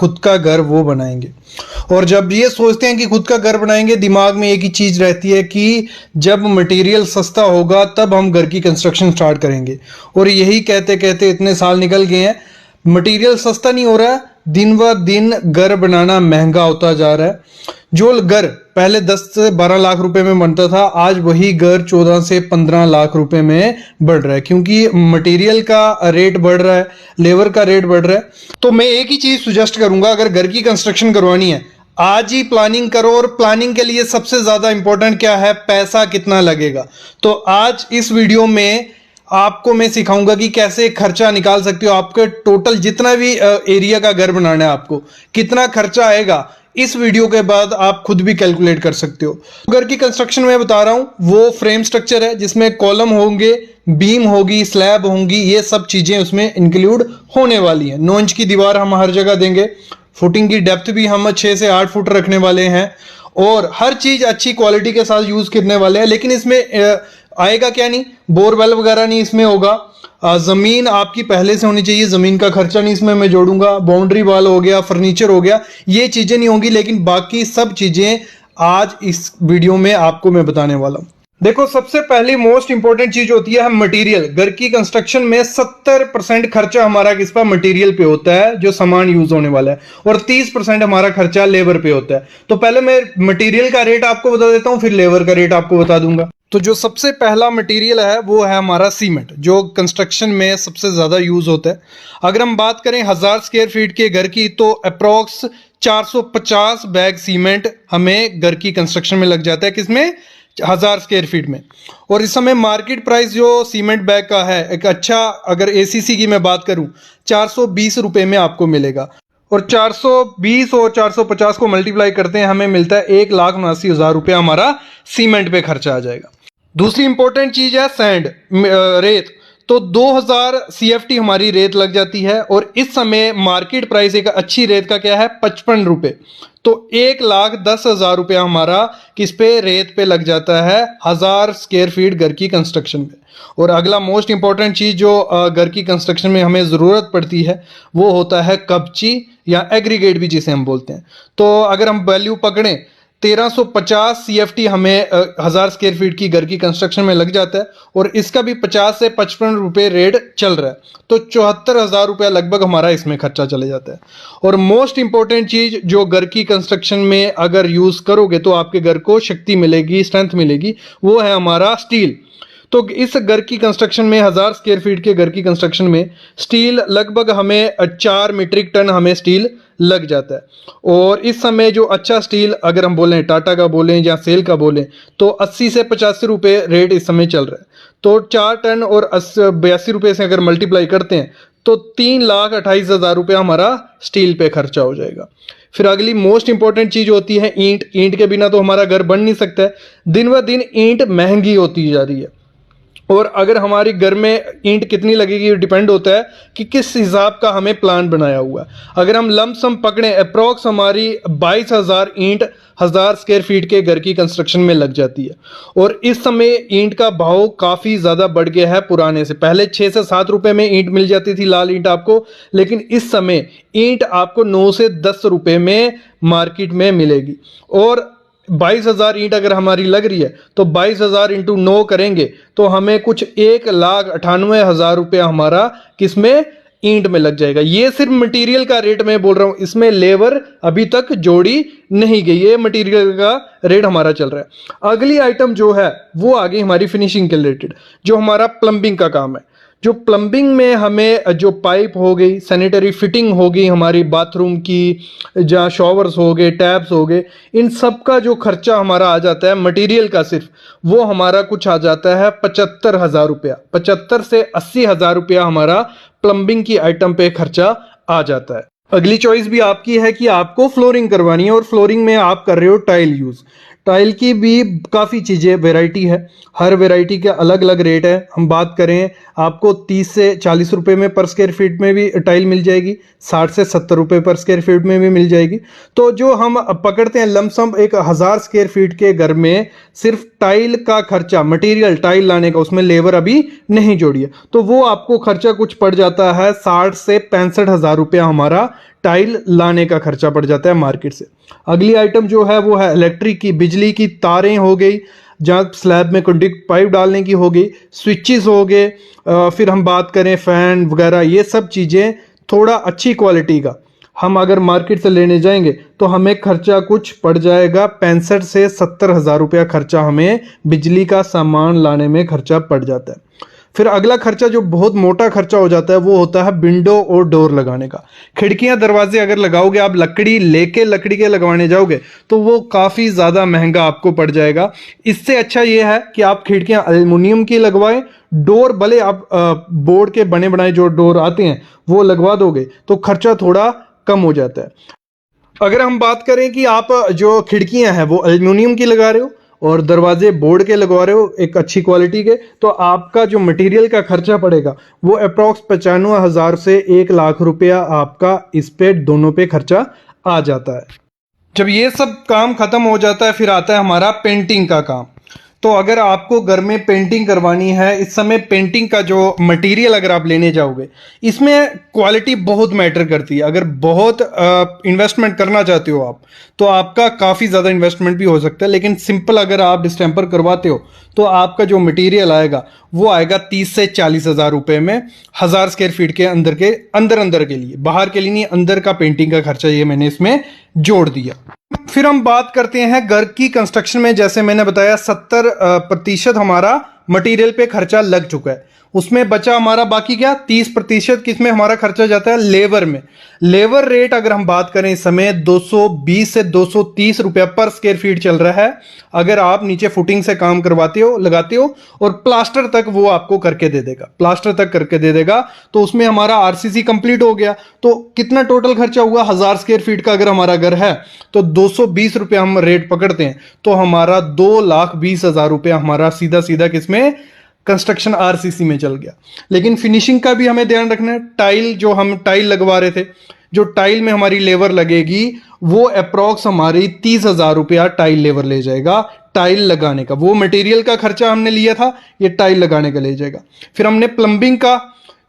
खुद का घर वो बनाएंगे। और जब ये सोचते हैं कि खुद का घर बनाएंगे, दिमाग में एक ही चीज रहती है कि जब मटेरियल सस्ता होगा तब हम घर की कंस्ट्रक्शन स्टार्ट करेंगे। और यही कहते कहते इतने साल निकल गए हैं, मटेरियल सस्ता नहीं हो रहा है, दिन ब दिन घर बनाना महंगा होता जा रहा है। जो घर पहले 10 से 12 लाख रुपए में बनता था, आज वही घर 14 से 15 लाख रुपए में बढ़ रहा है, क्योंकि मटेरियल का रेट बढ़ रहा है, लेबर का रेट बढ़ रहा है। तो मैं एक ही चीज सुजेस्ट करूंगा, अगर घर की कंस्ट्रक्शन करवानी है आज ही प्लानिंग करो। और प्लानिंग के लिए सबसे ज्यादा इंपॉर्टेंट क्या है, पैसा कितना लगेगा। तो आज इस वीडियो में आपको मैं सिखाऊंगा कि कैसे खर्चा निकाल सकते हो। आपके टोटल जितना भी एरिया का घर बनाना है, आपको कितना खर्चा आएगा, इस वीडियो के बाद आप खुद भी कैलकुलेट कर सकते हो। घर की कंस्ट्रक्शन में बता रहा हूं, वो फ्रेम स्ट्रक्चर है जिसमें कॉलम होंगे, बीम होगी, स्लैब होंगी, ये सब चीजें उसमें इंक्लूड होने वाली हैं। 9 इंच की दीवार हम हर जगह देंगे, फुटिंग की डेप्थ भी हम 6 से 8 फुट रखने वाले हैं, और हर चीज अच्छी क्वालिटी के साथ यूज करने वाले हैं। लेकिन इसमें आएगा क्या नहीं, बोरवेल वगैरह नहीं इसमें होगा। जमीन आपकी पहले से होनी चाहिए, जमीन का खर्चा नहीं इसमें मैं जोड़ूंगा। बाउंड्री वॉल हो गया, फर्नीचर हो गया, ये चीजें नहीं होंगी। लेकिन बाकी सब चीजें आज इस वीडियो में आपको मैं बताने वाला हूं। देखो, सबसे पहली मोस्ट इंपॉर्टेंट चीज होती है मटेरियल। घर की कंस्ट्रक्शन में 70% खर्चा हमारा किस पर, मटेरियल पे होता है, जो सामान यूज होने वाला है, और 30% हमारा खर्चा लेबर पे होता है। तो पहले मैं मटेरियल का रेट आपको बता देता हूं, फिर लेबर का रेट आपको बता दूंगा। तो जो सबसे पहला मटेरियल है वो है हमारा सीमेंट, जो कंस्ट्रक्शन में सबसे ज्यादा यूज होता है। अगर हम बात करें 1000 स्क्वायर फीट के घर की, तो अप्रोक्स 450 बैग सीमेंट हमें घर की कंस्ट्रक्शन में लग जाता है। किसमें, 1000 स्क्वायर फीट में। और इस समय मार्केट प्राइस जो सीमेंट बैग का है, एक अच्छा, अगर एसीसी की मैं बात करूं, 420 रुपए में आपको मिलेगा। और 420 और 450 को मल्टीप्लाई करते हैं, हमें मिलता है 1,79,000 रुपया हमारा सीमेंट पे खर्चा आ जाएगा। दूसरी इंपॉर्टेंट चीज है सैंड, रेत। तो 2000 CFT हमारी रेत लग जाती है, और इस समय मार्केट प्राइस एक अच्छी रेत का क्या है, 55 रुपए। तो 1,10,000 रुपया हमारा किस पे, रेत पे लग जाता है 1000 स्क्वायर फीट घर की कंस्ट्रक्शन में। और अगला मोस्ट इंपॉर्टेंट चीज जो घर की कंस्ट्रक्शन में हमें जरूरत पड़ती है, वो होता है कपची या एग्रीगेट भी जिसे हम बोलते हैं। तो अगर हम वैल्यू पकड़ें, 1350 CFT हमें 1000 स्क्वायर फीट की घर की कंस्ट्रक्शन में लग जाता है, और इसका भी 50 से 55 रुपए रेट चल रहा है। तो 74,000 रुपया लगभग हमारा इसमें खर्चा चले जाता है। और मोस्ट इंपॉर्टेंट चीज जो घर की कंस्ट्रक्शन में अगर यूज करोगे तो आपके घर को शक्ति मिलेगी, स्ट्रेंथ मिलेगी, वो है हमारा स्टील। तो इस घर की कंस्ट्रक्शन में 1000 स्क्वायर फीट के घर की कंस्ट्रक्शन में स्टील लगभग हमें 4 मीट्रिक टन हमें स्टील लग जाता है। और इस समय जो अच्छा स्टील अगर हम बोलें, टाटा का बोलें या सेल का बोलें, तो 80 से 85 रुपए रेट इस समय चल रहा है। तो 4 टन और 82 रुपए से अगर मल्टीप्लाई करते हैं, तो 3,28,000 रुपया हमारा स्टील पे खर्चा हो जाएगा। फिर अगली मोस्ट इंपॉर्टेंट चीज होती है ईंट। ईंट के बिना तो हमारा घर बन नहीं सकता है। दिन ब दिन ईंट महंगी होती जा रही है, और अगर हमारी घर में ईंट कितनी लगेगी डिपेंड होता है कि किस हिसाब का हमें प्लान बनाया हुआ है। अगर हम लमसम पकड़ें, अप्रोक्स हमारी 22,000 ईंट 1000 स्क्वायर फीट के घर की कंस्ट्रक्शन में लग जाती है। और इस समय ईंट का भाव काफ़ी ज़्यादा बढ़ गया है पुराने से। पहले 6 से 7 रुपए में ईंट मिल जाती थी, लाल ईंट आपको, लेकिन इस समय ईंट आपको 9 से 10 रुपए में मार्केट में मिलेगी। और 22,000 ईंट अगर हमारी लग रही है, तो 22,000 इंटू 9 करेंगे तो हमें कुछ 1,98,000 रुपया हमारा किसमें, ईंट में लग जाएगा। ये सिर्फ मटेरियल का रेट मैं बोल रहा हूं, इसमें लेबर अभी तक जोड़ी नहीं गई है, मटेरियल का रेट हमारा चल रहा है। अगली आइटम जो है वो आ गई हमारी फिनिशिंग के रिलेटेड, जो हमारा प्लम्बिंग का काम है। जो प्लम्बिंग में हमें जो पाइप हो गई, सैनिटरी फिटिंग हो गई हमारी बाथरूम की, जहाँ शॉवर्स हो गए, टैप्स हो गए, इन सब का जो खर्चा हमारा आ जाता है मटेरियल का सिर्फ, वो हमारा कुछ आ जाता है 75,000 रुपया। 75 से 80,000 रुपया हमारा प्लम्बिंग की आइटम पे खर्चा आ जाता है। अगली चॉइस भी आपकी है कि आपको फ्लोरिंग करवानी है, और फ्लोरिंग में आप कर रहे हो टाइल यूज। टाइल की भी काफ़ी चीज़ें वैरायटी है, हर वैरायटी के अलग अलग रेट है। हम बात करें, आपको 30 से 40 रुपए में पर स्क्वायर फीट में भी टाइल मिल जाएगी, 60 से 70 रुपए पर स्क्वायर फीट में भी मिल जाएगी। तो जो हम पकड़ते हैं लमसम एक 1000 स्क्वायर फीट के घर में सिर्फ टाइल का खर्चा, मटेरियल टाइल लाने का, उसमें लेबर अभी नहीं जोड़ी है, तो वो आपको खर्चा कुछ पड़ जाता है 60 से 65,000 रुपया हमारा टाइल लाने का खर्चा पड़ जाता है मार्केट से। अगली आइटम जो है वो है इलेक्ट्रिक की, बिजली की तारें हो गई, जहाँ स्लैब में कंडक्ट पाइप डालने की हो गई, स्विचेस हो गए, फिर हम बात करें फैन वगैरह, ये सब चीज़ें थोड़ा अच्छी क्वालिटी का हम अगर मार्केट से लेने जाएंगे तो हमें खर्चा कुछ पड़ जाएगा 65 से 70 हज़ार रुपया खर्चा हमें बिजली का सामान लाने में खर्चा पड़ जाता है। फिर अगला खर्चा जो बहुत मोटा खर्चा हो जाता है वो होता है विंडो और डोर लगाने का। खिड़कियां दरवाजे अगर लगाओगे आप, लकड़ी लेके लकड़ी के लगवाने जाओगे तो वो काफ़ी ज़्यादा महंगा आपको पड़ जाएगा। इससे अच्छा ये है कि आप खिड़कियां एल्युमिनियम की लगवाएं, डोर भले आप बोर्ड के बने बनाए जो डोर आते हैं वो लगवा दोगे तो खर्चा थोड़ा कम हो जाता है। अगर हम बात करें कि आप जो खिड़कियां हैं वो एल्युमिनियम की लगा रहे हो और दरवाजे बोर्ड के लगवा रहे हो एक अच्छी क्वालिटी के, तो आपका जो मटेरियल का खर्चा पड़ेगा वो अप्रॉक्स 95,000 से 1 लाख रुपया आपका इस पे दोनों पे खर्चा आ जाता है। जब ये सब काम खत्म हो जाता है फिर आता है हमारा पेंटिंग का काम। तो अगर आपको घर में पेंटिंग करवानी है, इस समय पेंटिंग का जो मटेरियल अगर आप लेने जाओगे इसमें क्वालिटी बहुत मैटर करती है। अगर बहुत इन्वेस्टमेंट करना चाहते हो आप तो आपका काफ़ी ज़्यादा इन्वेस्टमेंट भी हो सकता है, लेकिन सिंपल अगर आप डिस्टेंपर करवाते हो तो आपका जो मटेरियल आएगा वो आएगा 30 से 40 हज़ार रुपये में 1000 स्क्वायर फीट के अंदर के लिए, बाहर के लिए नहीं, अंदर का पेंटिंग का खर्चा ये मैंने इसमें जोड़ दिया। फिर हम बात करते हैं घर की कंस्ट्रक्शन में। जैसे मैंने बताया 70% हमारा मटेरियल पे खर्चा लग चुका है, उसमें बचा हमारा बाकी क्या 30% किसमें हमारा खर्चा जाता है, लेबर में। लेबर रेट अगर हम बात करें इस समय 220 से 230 रुपया पर स्क्वायर फीट चल रहा है। अगर आप नीचे फुटिंग से काम करवाते हो, लगाते हो और प्लास्टर तक वो आपको करके दे देगा, प्लास्टर तक करके दे देगा, तो उसमें हमारा आरसीसी कंप्लीट हो गया। तो कितना टोटल खर्चा हुआ, 1000 स्क्वायर फीट का अगर हमारा घर है तो 220 रुपया हम रेट पकड़ते हैं तो हमारा 2,20,000 रुपया हमारा सीधा सीधा किसमें, कंस्ट्रक्शन आरसीसी में चल गया। लेकिन फिनिशिंग का भी हमें ध्यान रखना है। टाइल जो हम टाइल लगवा रहे थे, जो टाइल में हमारी लेबर लगेगी वो अप्रॉक्स हमारी 30,000 रुपया टाइल लेबर ले जाएगा। टाइल लगाने का वो मटेरियल का खर्चा हमने लिया था, ये टाइल लगाने का ले जाएगा। फिर हमने प्लम्बिंग का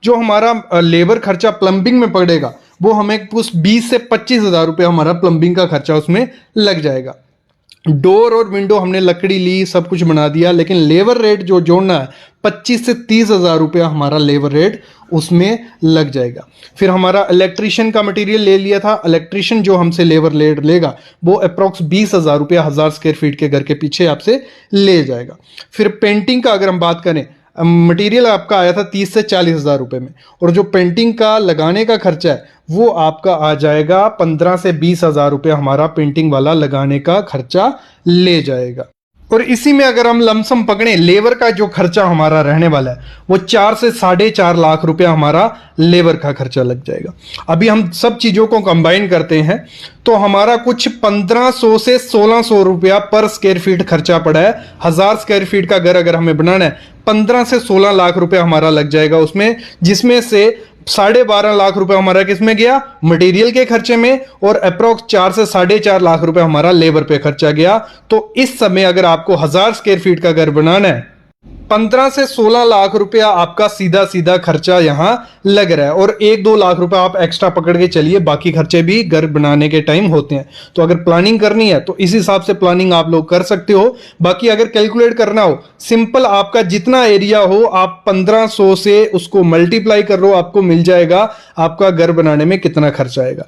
जो हमारा लेबर खर्चा प्लम्बिंग में पड़ेगा वो हमें कुछ 20 से 25,000 रुपया हमारा प्लम्बिंग का खर्चा उसमें लग जाएगा। डोर और विंडो हमने लकड़ी ली, सब कुछ बना दिया, लेकिन लेबर रेट जो जोड़ना है 25 से 30,000 रुपया हमारा लेबर रेट उसमें लग जाएगा। फिर हमारा इलेक्ट्रीशियन का मटेरियल ले लिया था, इलेक्ट्रीशियन जो हमसे लेबर रेट लेगा वो अप्रॉक्स 20,000 रुपया 1000 स्क्वायर फीट के घर के पीछे आपसे ले जाएगा। फिर पेंटिंग का अगर हम बात करें, मटेरियल आपका आया था 30 से 40,000 रुपये में, और जो पेंटिंग का लगाने का खर्चा है वो आपका आ जाएगा 15 से 20,000 रुपये हमारा पेंटिंग वाला लगाने का खर्चा ले जाएगा। और इसी में अगर हम लमसम पकड़ें लेबर का जो खर्चा हमारा रहने वाला है वो 4 से 4.5 लाख रुपया हमारा लेबर का खर्चा लग जाएगा। अभी हम सब चीज़ों को कंबाइन करते हैं तो हमारा कुछ 1500 से 1600 रुपया पर स्क्वायर फीट खर्चा पड़ा है। 1000 स्क्वायर फीट का घर अगर हमें बनाना है 15 से 16 लाख रुपया हमारा लग जाएगा उसमें, जिसमें से 12.5 लाख रुपए हमारा किसमें गया, मटेरियल के खर्चे में, और अप्रॉक्स 4 से 4.5 लाख रुपए हमारा लेबर पे खर्चा गया। तो इस समय अगर आपको 1000 स्क्वायर फीट का घर बनाना है 15 से 16 लाख रुपया आपका सीधा सीधा खर्चा यहां लग रहा है, और 1-2 लाख रुपया आप एक्स्ट्रा पकड़ के चलिए, बाकी खर्चे भी घर बनाने के टाइम होते हैं। तो अगर प्लानिंग करनी है तो इस हिसाब से प्लानिंग आप लोग कर सकते हो। बाकी अगर कैलकुलेट करना हो, सिंपल आपका जितना एरिया हो आप 1500 से उसको मल्टीप्लाई कर लो, आपको मिल जाएगा आपका घर बनाने में कितना खर्चा आएगा।